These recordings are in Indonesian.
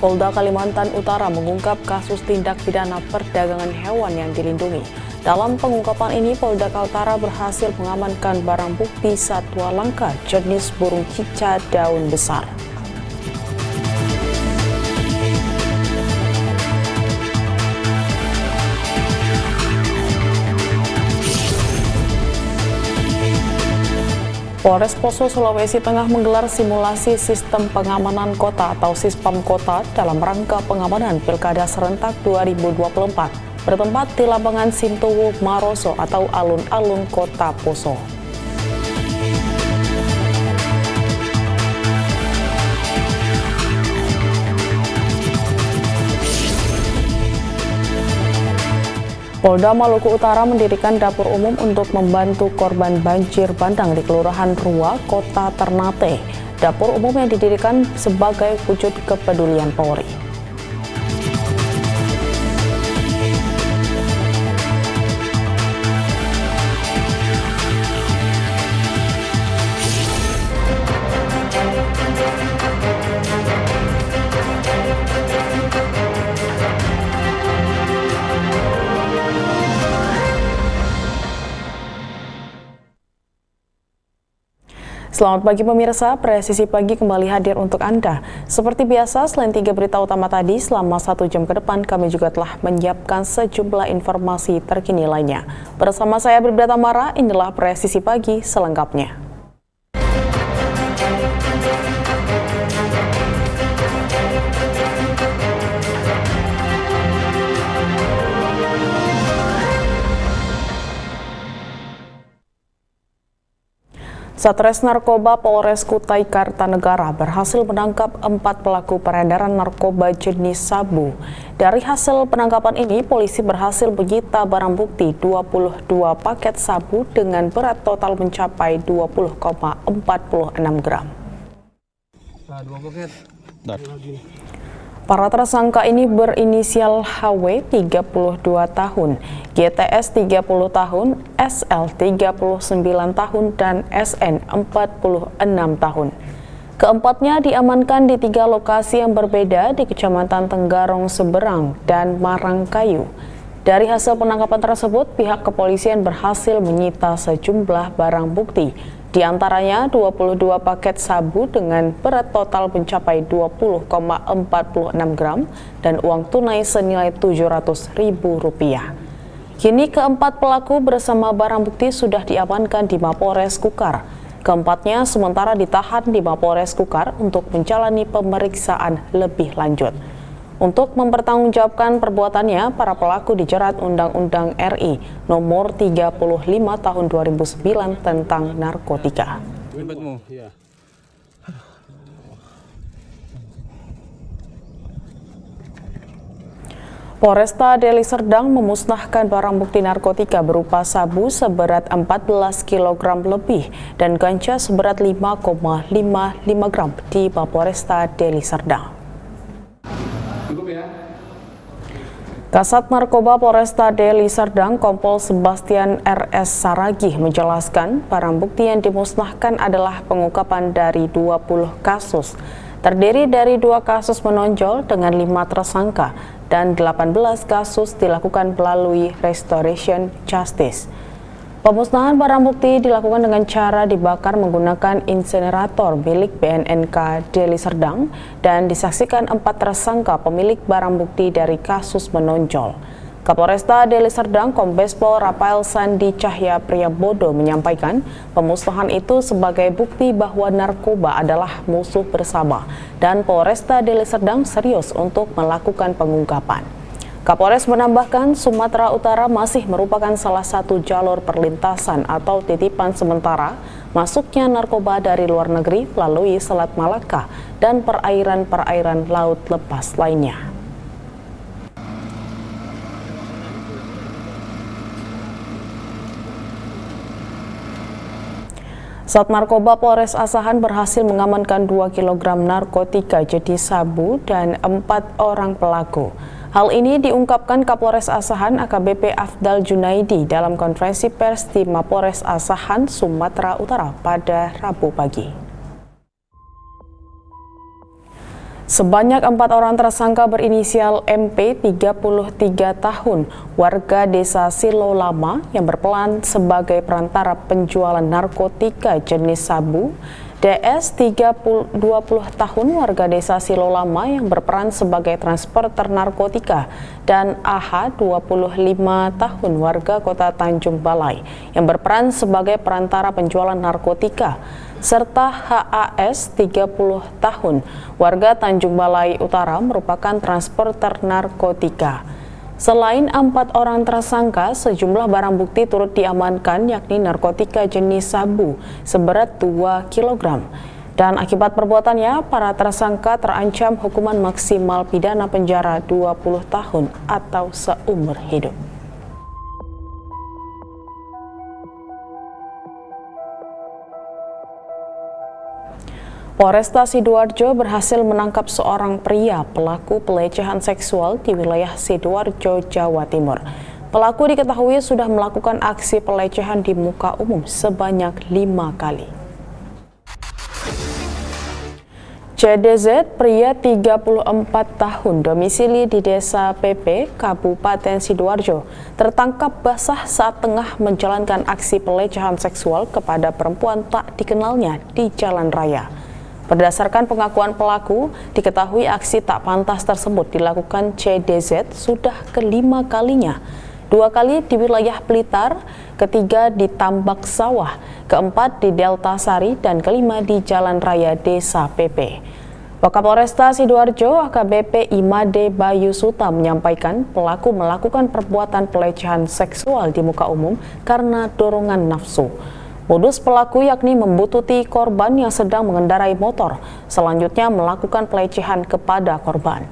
Polda Kalimantan Utara mengungkap kasus tindak pidana perdagangan hewan yang dilindungi. Dalam pengungkapan ini, Polda Kaltara berhasil mengamankan barang bukti satwa langka jenis burung cicak daun besar. Polres Poso, Sulawesi Tengah menggelar simulasi sistem pengamanan kota atau Sispam Kota dalam rangka pengamanan Pilkada Serentak 2024 bertempat di lapangan Sintowo Maroso atau alun-alun Kota Poso. Polda Maluku Utara mendirikan dapur umum untuk membantu korban banjir bandang di Kelurahan Rua, Kota Ternate. Dapur umum yang didirikan sebagai wujud kepedulian Polri. Selamat pagi pemirsa, Presisi Pagi kembali hadir untuk Anda. Seperti biasa, selain 3 berita utama tadi, selama 1 jam ke depan kami juga telah menyiapkan sejumlah informasi terkini lainnya. Bersama saya Bribda Tamara, inilah Presisi Pagi selengkapnya. Satres Narkoba Polres Kutai Kartanegara berhasil menangkap 4 pelaku peredaran narkoba jenis sabu. Dari hasil penangkapan ini, polisi berhasil menyita barang bukti 22 paket sabu dengan berat total mencapai 20,46 gram. Para tersangka ini berinisial HW 32 tahun, GTS 30 tahun, SL 39 tahun, dan SN 46 tahun. Keempatnya diamankan di 3 lokasi yang berbeda di Kecamatan Tenggarong Seberang dan Marangkayu. Dari hasil penangkapan tersebut, pihak kepolisian berhasil menyita sejumlah barang bukti, di antaranya 22 paket sabu dengan berat total mencapai 20,46 gram dan uang tunai senilai Rp700.000. Kini keempat pelaku bersama barang bukti sudah diamankan di Mapores Kukar. Keempatnya sementara ditahan di Mapores Kukar untuk menjalani pemeriksaan lebih lanjut. Untuk mempertanggungjawabkan perbuatannya, para pelaku dijerat Undang-Undang RI Nomor 35 Tahun 2009 tentang narkotika. Polresta Deli Serdang memusnahkan barang bukti narkotika berupa sabu seberat 14 kg lebih dan ganja seberat 5,55 gram di Mapolresta Deli Serdang. Kasat Narkoba Polresta Deli Serdang Kompol Sebastian RS Saragih menjelaskan barang bukti yang dimusnahkan adalah pengungkapan dari 20 kasus. Terdiri dari 2 kasus menonjol dengan 5 tersangka dan 18 kasus dilakukan melalui restoration justice. Pemusnahan barang bukti dilakukan dengan cara dibakar menggunakan insinerator milik BNNK Deli Serdang dan disaksikan 4 tersangka pemilik barang bukti dari kasus menonjol. Kapolresta Deli Serdang Kombes Pol Rafael Sandi Cahya Priyabodo menyampaikan pemusnahan itu sebagai bukti bahwa narkoba adalah musuh bersama dan Polresta Deli Serdang serius untuk melakukan pengungkapan. Kapolres menambahkan Sumatera Utara masih merupakan salah satu jalur perlintasan atau titipan sementara masuknya narkoba dari luar negeri melalui Selat Malaka dan perairan-perairan laut lepas lainnya. Sat Narkoba Polres Asahan berhasil mengamankan 2 kg narkotika jenis sabu dan 4 orang pelaku. Hal ini diungkapkan Kapolres Asahan AKBP Afdal Junaidi dalam konferensi pers di Mapores Asahan, Sumatera Utara pada Rabu pagi. Sebanyak 4 orang tersangka berinisial MP 33 tahun, warga desa Silo Lama yang berperan sebagai perantara penjualan narkotika jenis sabu, DS 20 tahun warga desa Silo Lama yang berperan sebagai transporter narkotika, dan AH 25 tahun warga kota Tanjung Balai yang berperan sebagai perantara penjualan narkotika, serta HAS 30 tahun warga Tanjung Balai Utara merupakan transporter narkotika. Selain 4 orang tersangka, sejumlah barang bukti turut diamankan, yakni narkotika jenis sabu seberat 2 kg. Dan akibat perbuatannya, para tersangka terancam hukuman maksimal pidana penjara 20 tahun atau seumur hidup. Polresta Sidoarjo berhasil menangkap seorang pria pelaku pelecehan seksual di wilayah Sidoarjo, Jawa Timur. Pelaku diketahui sudah melakukan aksi pelecehan di muka umum sebanyak 5 kali. CDZ, pria 34 tahun, domisili di Desa PP, Kabupaten Sidoarjo, tertangkap basah saat tengah menjalankan aksi pelecehan seksual kepada perempuan tak dikenalnya di jalan raya. Berdasarkan pengakuan pelaku, diketahui aksi tak pantas tersebut dilakukan CDZ sudah kelima kalinya. 2 kali di wilayah Blitar, ketiga di Tambak Sawah, keempat di Delta Sari, dan kelima di Jalan Raya Desa PP. Wakapolresta Sidoarjo AKBP Imade Bayu Suta menyampaikan pelaku melakukan perbuatan pelecehan seksual di muka umum karena dorongan nafsu. Modus pelaku yakni membututi korban yang sedang mengendarai motor, selanjutnya melakukan pelecehan kepada korban.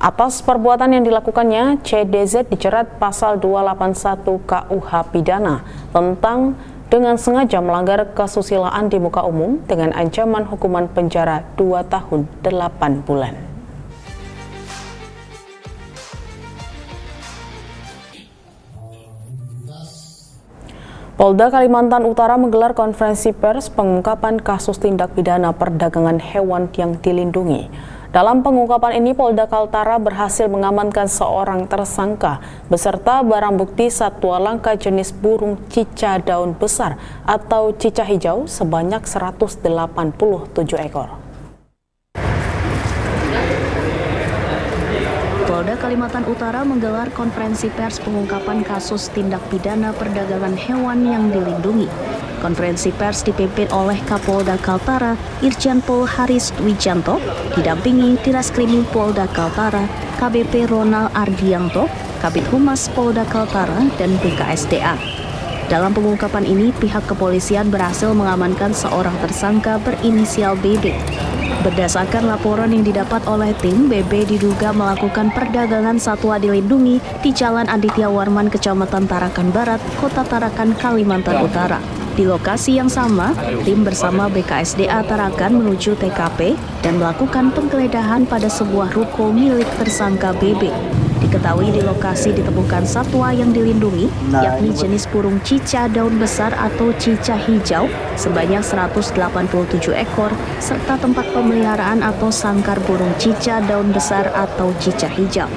Atas perbuatan yang dilakukannya, CDZ dijerat pasal 281 KUH Pidana tentang dengan sengaja melanggar kesusilaan di muka umum dengan ancaman hukuman penjara 2 tahun 8 bulan. Polda Kalimantan Utara menggelar konferensi pers pengungkapan kasus tindak pidana perdagangan hewan yang dilindungi. Dalam pengungkapan ini, Polda Kaltara berhasil mengamankan seorang tersangka beserta barang bukti satwa langka jenis burung cica daun besar atau cica hijau sebanyak 187 ekor. Polda Kalimantan Utara menggelar konferensi pers pengungkapan kasus tindak pidana perdagangan hewan yang dilindungi. Konferensi pers dipimpin oleh Kapolda Kaltara, Irjen Pol Haris Wijanto, didampingi Diraskrimum Polda Kaltara, KBP Ronald Ardianto, Kabid Humas Polda Kaltara, dan BKSDA. Dalam pengungkapan ini, pihak kepolisian berhasil mengamankan seorang tersangka berinisial BB. Berdasarkan laporan yang didapat oleh tim, BB diduga melakukan perdagangan satwa dilindungi di Jalan Aditya Warman, Kecamatan Tarakan Barat, Kota Tarakan, Kalimantan Utara. Di lokasi yang sama, tim bersama BKSDA Tarakan menuju TKP dan melakukan penggeledahan pada sebuah ruko milik tersangka BB. Diketahui di lokasi ditemukan satwa yang dilindungi, yakni jenis burung cica daun besar atau cica hijau sebanyak 187 ekor, serta tempat pemeliharaan atau sangkar burung cica daun besar atau cica hijau.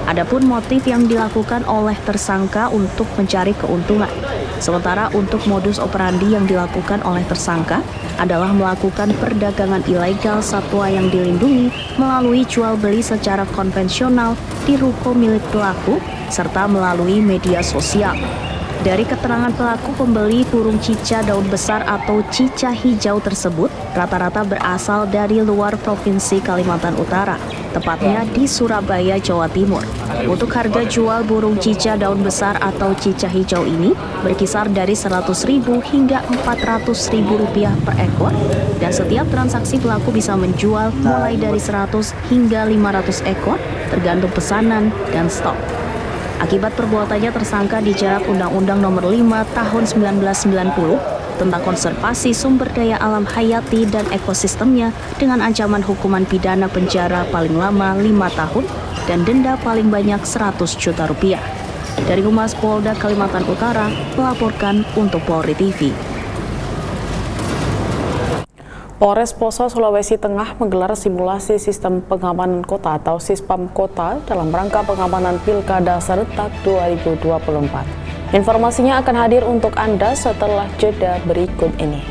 Adapun motif yang dilakukan oleh tersangka untuk mencari keuntungan. Sementara untuk modus operandi yang dilakukan oleh tersangka adalah melakukan perdagangan ilegal satwa yang dilindungi melalui jual beli secara konvensional di ruko milik pelaku serta melalui media sosial. Dari keterangan pelaku, pembeli burung cica daun besar atau cica hijau tersebut rata-rata berasal dari luar Provinsi Kalimantan Utara, tepatnya di Surabaya, Jawa Timur. Untuk harga jual burung cica daun besar atau cica hijau ini berkisar dari Rp100.000 hingga Rp400.000 per ekor, dan setiap transaksi pelaku bisa menjual mulai dari 100 hingga 500 ekor tergantung pesanan dan stok. Akibat perbuatannya, tersangka dijerat Undang-Undang Nomor 5 Tahun 1990 tentang konservasi sumber daya alam hayati dan ekosistemnya dengan ancaman hukuman pidana penjara paling lama 5 tahun dan denda paling banyak Rp100 juta. Dari Humas Polda Kalimantan Utara melaporkan untuk Polri TV. Polres Poso, Sulawesi Tengah menggelar simulasi sistem pengamanan kota atau Sispam Kota dalam rangka pengamanan Pilkada serentak 2024. Informasinya akan hadir untuk Anda setelah jeda berikut ini.